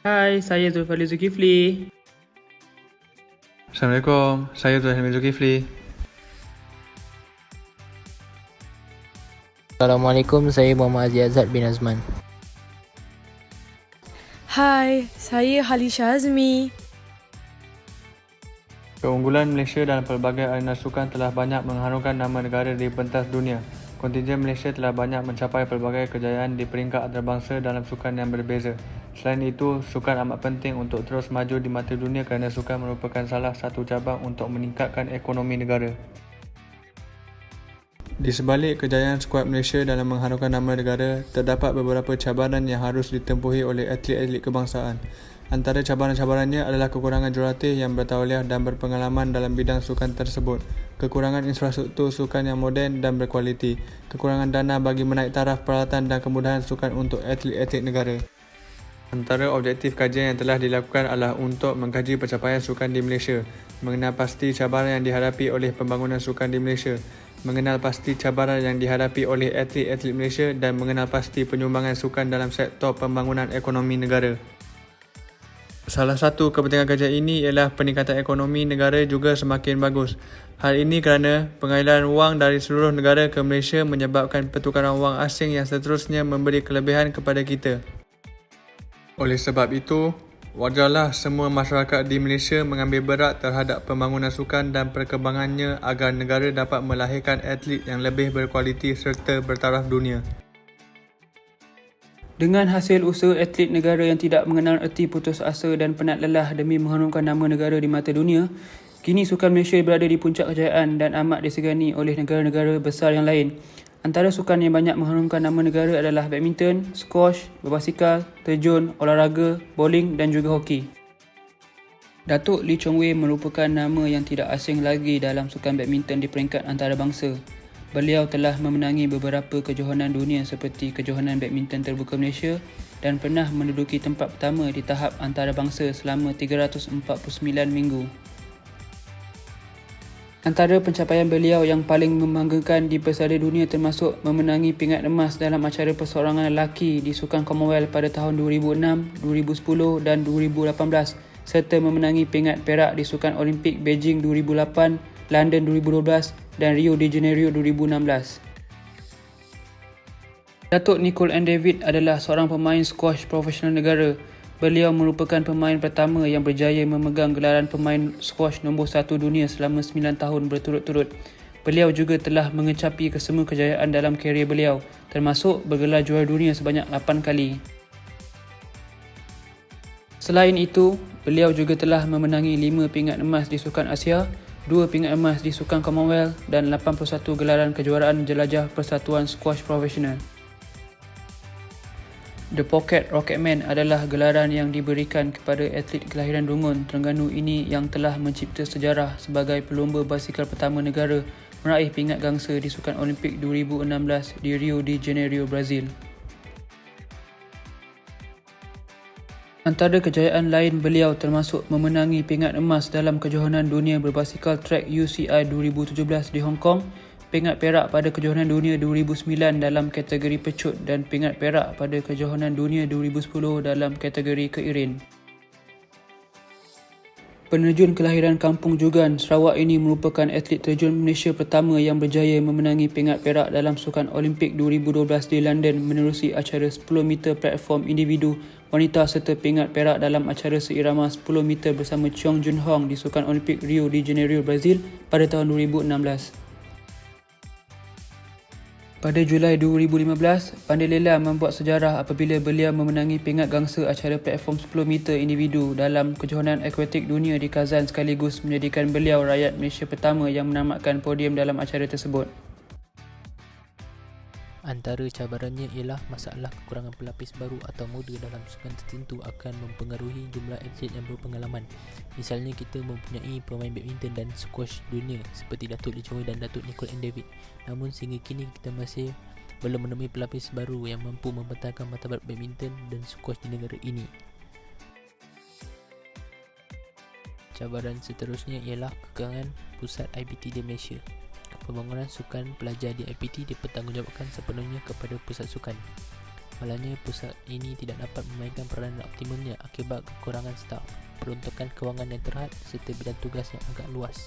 Hai, saya Zulfali Zulkifli. Assalamualaikum, saya Tuan Hamid Zulkifli. Assalamualaikum, saya Muhammad Aziz Azad bin Azman. Hai, saya Halisha Azmi. Keunggulan Malaysia dalam pelbagai arena sukan telah banyak mengharumkan nama negara di pentas dunia. Kontingen Malaysia telah banyak mencapai pelbagai kejayaan di peringkat antarabangsa dalam sukan yang berbeza. Selain itu, sukan amat penting untuk terus maju di mata dunia kerana sukan merupakan salah satu cabang untuk meningkatkan ekonomi negara. Di sebalik kejayaan skuad Malaysia dalam mengharumkan nama negara, terdapat beberapa cabaran yang harus ditempuhi oleh atlet-atlet kebangsaan. Antara cabaran-cabarannya adalah kekurangan jurulatih yang bertauliah dan berpengalaman dalam bidang sukan tersebut, kekurangan infrastruktur sukan yang moden dan berkualiti, kekurangan dana bagi menaik taraf peralatan dan kemudahan sukan untuk atlet-atlet negara. Antara objektif kajian yang telah dilakukan adalah untuk mengkaji pencapaian sukan di Malaysia, mengenal pasti cabaran yang dihadapi oleh pembangunan sukan di Malaysia, mengenal pasti cabaran yang dihadapi oleh atlet-atlet Malaysia dan mengenal pasti penyumbangan sukan dalam sektor pembangunan ekonomi negara. Salah satu kepentingan kajian ini ialah peningkatan ekonomi negara juga semakin bagus. Hal ini kerana pengaliran wang dari seluruh negara ke Malaysia menyebabkan pertukaran wang asing yang seterusnya memberi kelebihan kepada kita. Oleh sebab itu, wajarlah semua masyarakat di Malaysia mengambil berat terhadap pembangunan sukan dan perkembangannya agar negara dapat melahirkan atlet yang lebih berkualiti serta bertaraf dunia. Dengan hasil usaha atlet negara yang tidak mengenal erti putus asa dan penat lelah demi mengharumkan nama negara di mata dunia, kini sukan Malaysia berada di puncak kejayaan dan amat disegani oleh negara-negara besar yang lain. Antara sukan yang banyak mengharumkan nama negara adalah badminton, squash, berbasikal, terjun, olahraga, bowling dan juga hoki. Datuk Lee Chong Wei merupakan nama yang tidak asing lagi dalam sukan badminton di peringkat antarabangsa. Beliau telah memenangi beberapa kejohanan dunia seperti kejohanan badminton terbuka Malaysia dan pernah menduduki tempat pertama di tahap antarabangsa selama 349 minggu. Antara pencapaian beliau yang paling membanggakan di pesada dunia termasuk memenangi pingat emas dalam acara perseorangan lelaki di Sukan Commonwealth pada tahun 2006, 2010 dan 2018 serta memenangi pingat perak di Sukan Olimpik Beijing 2008, London 2012 dan Rio de Janeiro 2016. Datuk Nicol and David adalah seorang pemain squash profesional negara. Beliau merupakan pemain pertama yang berjaya memegang gelaran pemain squash nombor 1 dunia selama 9 tahun berturut-turut. Beliau juga telah mengecapi kesemua kejayaan dalam karier beliau, termasuk bergelar juara dunia sebanyak 8 kali. Selain itu, beliau juga telah memenangi 5 pingat emas di Sukan Asia, 2 pingat emas di Sukan Commonwealth dan 81 gelaran kejuaraan jelajah Persatuan Squash Profesional. The Pocket Rocketman adalah gelaran yang diberikan kepada atlet kelahiran Dungun, Terengganu ini yang telah mencipta sejarah sebagai pelumba basikal pertama negara meraih pingat gangsa di Sukan Olimpik 2016 di Rio de Janeiro, Brazil. Antara kejayaan lain beliau termasuk memenangi pingat emas dalam kejohanan dunia berbasikal trek UCI 2017 di Hong Kong, pingat perak pada kejohanan dunia 2009 dalam kategori pecut dan pingat perak pada kejohanan dunia 2010 dalam kategori keirin. Penerjun kelahiran Kampung Jugan, Sarawak ini merupakan atlet terjun Malaysia pertama yang berjaya memenangi pingat perak dalam Sukan Olimpik 2012 di London menerusi acara 10 meter platform individu wanita serta pingat perak dalam acara seirama 10 meter bersama Cheong Jun Hong di Sukan Olimpik Rio de Janeiro, Brazil pada tahun 2016. Pada Julai 2015, Pandai Lela membuat sejarah apabila beliau memenangi pingat gangsa acara platform 10 meter individu dalam kejohanan akuatik dunia di Kazan sekaligus menjadikan beliau rakyat Malaysia pertama yang menamatkan podium dalam acara tersebut. Antara cabarannya ialah masalah kekurangan pelapis baru atau muda dalam sukan tertentu akan mempengaruhi jumlah atlet yang berpengalaman. Misalnya kita mempunyai pemain badminton dan squash dunia seperti Datuk Lee Chong Wei dan Datuk Nicol and David. Namun sehingga kini kita masih belum menemui pelapis baru yang mampu membentangkan martabat badminton dan squash di negara ini. Cabaran seterusnya ialah kekurangan pusat IPT di Malaysia. Pembangunan sukan pelajar di IPT dipertanggungjawabkan sepenuhnya kepada pusat sukan. Malangnya pusat ini tidak dapat memainkan peranan optimumnya akibat kekurangan staf, peruntukan kewangan yang terhad serta bidang tugas yang agak luas.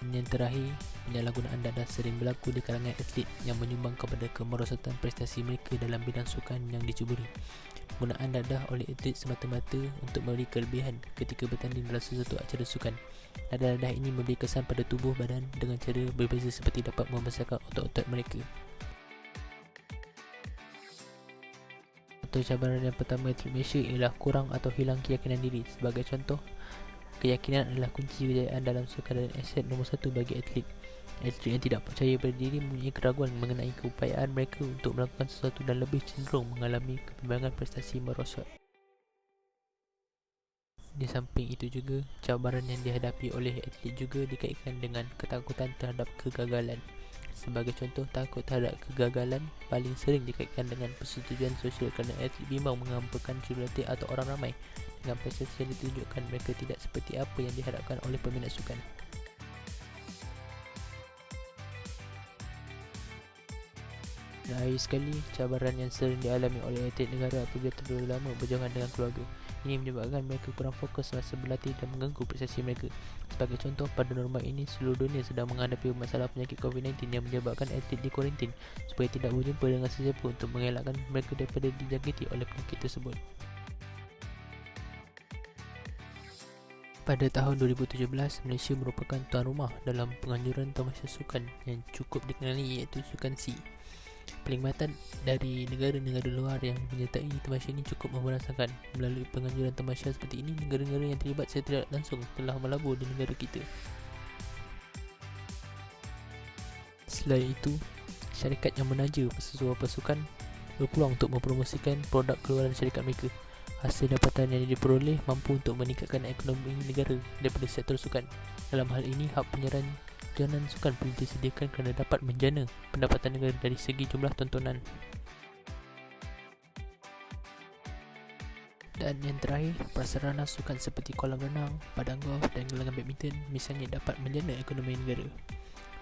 Yang terakhir, penyalahgunaan dadah sering berlaku di kalangan atlet yang menyumbang kepada kemerosotan prestasi mereka dalam bidang sukan yang dicuburi. Penggunaan dadah oleh atlet semata-mata untuk memberi kelebihan ketika bertanding dalam sesuatu acara sukan. Dadah-dadah ini memberi kesan pada tubuh badan dengan cara berbeza seperti dapat membesarkan otot-otot mereka. Atau cabaran yang pertama atlet Malaysia ialah kurang atau hilang keyakinan diri. Sebagai contoh, keyakinan adalah kunci kejayaan dalam sukan dan aset nombor satu bagi atlet. Atlet yang tidak percaya pada diri mempunyai keraguan mengenai keupayaan mereka untuk melakukan sesuatu dan lebih cenderung mengalami kebimbangan prestasi merosot. Di samping itu juga, cabaran yang dihadapi oleh atlet juga dikaitkan dengan ketakutan terhadap kegagalan. Sebagai contoh, takut terhadap kegagalan paling sering dikaitkan dengan persetujuan sosial kerana atlet bimbang mengampakan jurulatih atau orang ramai dengan prestasi yang ditunjukkan mereka tidak seperti apa yang diharapkan oleh peminat sukan. Dan akhir sekali, cabaran yang sering dialami oleh atlet negara apabila terlalu lama berjauhan dengan keluarga. Ini menyebabkan mereka kurang fokus semasa berlatih dan mengganggu prestasi mereka. Sebagai contoh, pada norma ini, seluruh dunia sedang menghadapi masalah penyakit COVID-19 yang menyebabkan atlet dikuarantin supaya tidak berjumpa dengan sesiapa untuk mengelakkan mereka daripada dijangkiti oleh penyakit tersebut. Pada tahun 2017, Malaysia merupakan tuan rumah dalam penganjuran tamasya sukan yang cukup dikenali iaitu Sukan C. Perkhidmatan dari negara-negara luar yang menyertai tamasya ini cukup memberasakan. Melalui penganjuran tamasya seperti ini, negara-negara yang terlibat secara tidak langsung telah melabur di negara kita. Selain itu, syarikat yang menaja sesuatu pasukan berpeluang untuk mempromosikan produk keluaran syarikat mereka. Hasil dapatan yang diperoleh mampu untuk meningkatkan ekonomi negara daripada sektor sukan. Dalam hal ini, hak penyiaran sukan perlu disediakan kerana dapat menjana pendapatan negara dari segi jumlah tontonan. Dan yang terakhir, prasarana sukan seperti kolam renang, padang golf dan gelanggang badminton misalnya dapat menjana ekonomi negara.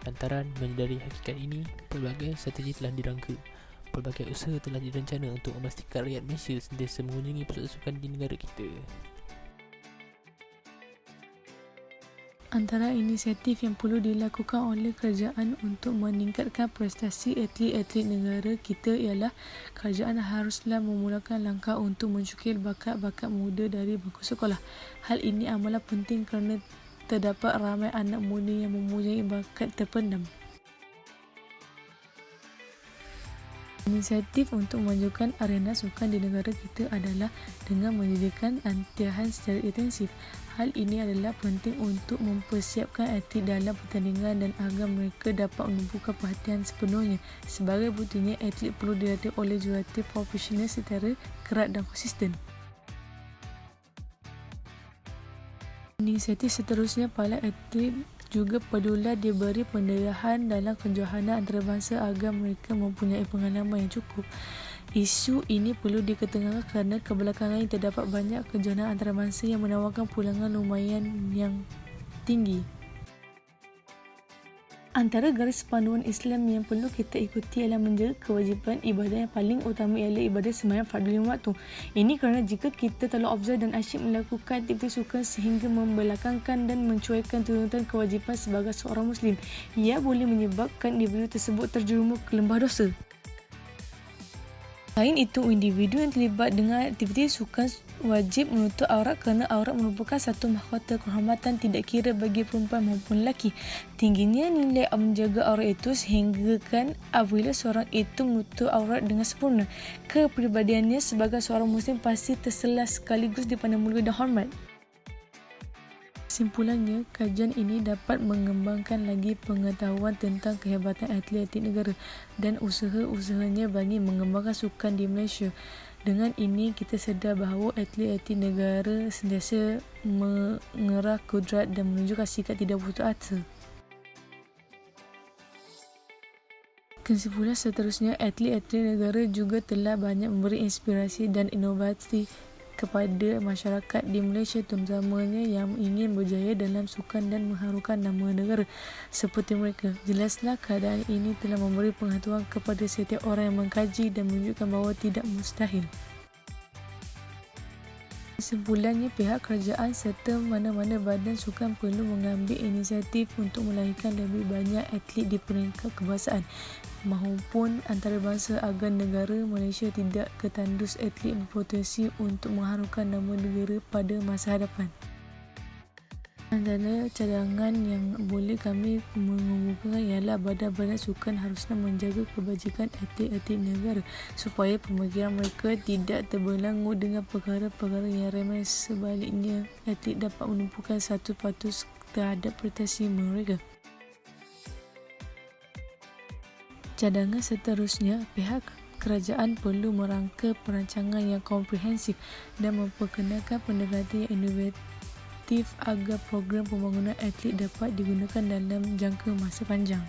Lantaran menyedari hakikat ini, pelbagai strategi telah dirangka. Pelbagai usaha telah direncana untuk memastikan rakyat Malaysia sentiasa mengunjungi pusat sukan di negara kita. Antara inisiatif yang perlu dilakukan oleh kerajaan untuk meningkatkan prestasi atlet-atlet negara kita ialah kerajaan haruslah memulakan langkah untuk mencukil bakat-bakat muda dari bangku sekolah. Hal ini amalan penting kerana terdapat ramai anak muda yang mempunyai bakat terpendam. Inisiatif untuk memajukan arena sukan di negara kita adalah dengan menyediakan latihan secara intensif. Hal ini adalah penting untuk mempersiapkan atlet dalam pertandingan dan agar mereka dapat menumpukan perhatian sepenuhnya. Sebagai buktinya, atlet perlu dilatih oleh jurulatih profesional secara kerat dan konsisten. Inisiatif seterusnya, para atlet juga perlulah diberi pendedahan dalam kejohanan antarabangsa agar mereka mempunyai pengalaman yang cukup. Isu ini perlu diketengahkan kerana kebelakangan ini terdapat banyak kejohanan antarabangsa yang menawarkan pulangan lumayan yang tinggi. Antara garis panduan Islam yang perlu kita ikuti ialah menjaga kewajipan ibadah yang paling utama ialah ibadah sembahyang fardu lima waktu. Ini kerana jika kita terlalu obsesif dan asyik melakukan aktiviti sukan sehingga membelakangkan dan mencuaikan tuntutan kewajipan sebagai seorang Muslim, ia boleh menyebabkan individu tersebut terjerumus ke lembah dosa. Selain itu, individu yang terlibat dengan aktiviti sukan wajib menutup aurat kerana aurat merupakan satu mahkota kehormatan tidak kira bagi perempuan maupun lelaki. Tingginya nilai menjaga aurat itu sehinggakan apabila seorang itu menutup aurat dengan sempurna, kepribadiannya sebagai seorang Muslim pasti terselah sekaligus dipandang mulia dan hormat. Kesimpulannya, kajian ini dapat mengembangkan lagi pengetahuan tentang kehebatan atlet-atlet negara dan usaha-usahanya bagi mengembangkan sukan di Malaysia. Dengan ini, kita sedar bahawa atlet-atlet negara sentiasa mengerah kudrat dan menunjukkan sikap tidak putus asa. Kesimpulan seterusnya, atlet-atlet negara juga telah banyak memberi inspirasi dan inovasi kepada masyarakat di Malaysia, terutamanya yang ingin berjaya dalam sukan dan mengharumkan nama negara seperti mereka. Jelaslah keadaan ini telah memberi pengetahuan kepada setiap orang yang mengkaji dan menunjukkan bahawa tidak mustahil. Kesimpulannya, pihak kerajaan serta mana-mana badan sukan perlu mengambil inisiatif untuk melahirkan lebih banyak atlet di peringkat kebangsaan maupun antarabangsa agar negara Malaysia tidak ketandus atlet berpotensi untuk mengharumkan nama negara pada masa hadapan. Antara cadangan yang boleh kami mengemukakan ialah badan-badan sukan haruslah menjaga kebajikan atlet-atlet negara supaya pemikiran mereka tidak terbelenggu dengan perkara-perkara yang remeh. Sebaliknya, atlet dapat menumpukan satu patus terhadap prestasi mereka. Cadangan seterusnya, pihak kerajaan perlu merangka perancangan yang komprehensif dan memperkenalkan pendekatan yang inovatif agar program pembangunan atlet dapat digunakan dalam jangka masa panjang.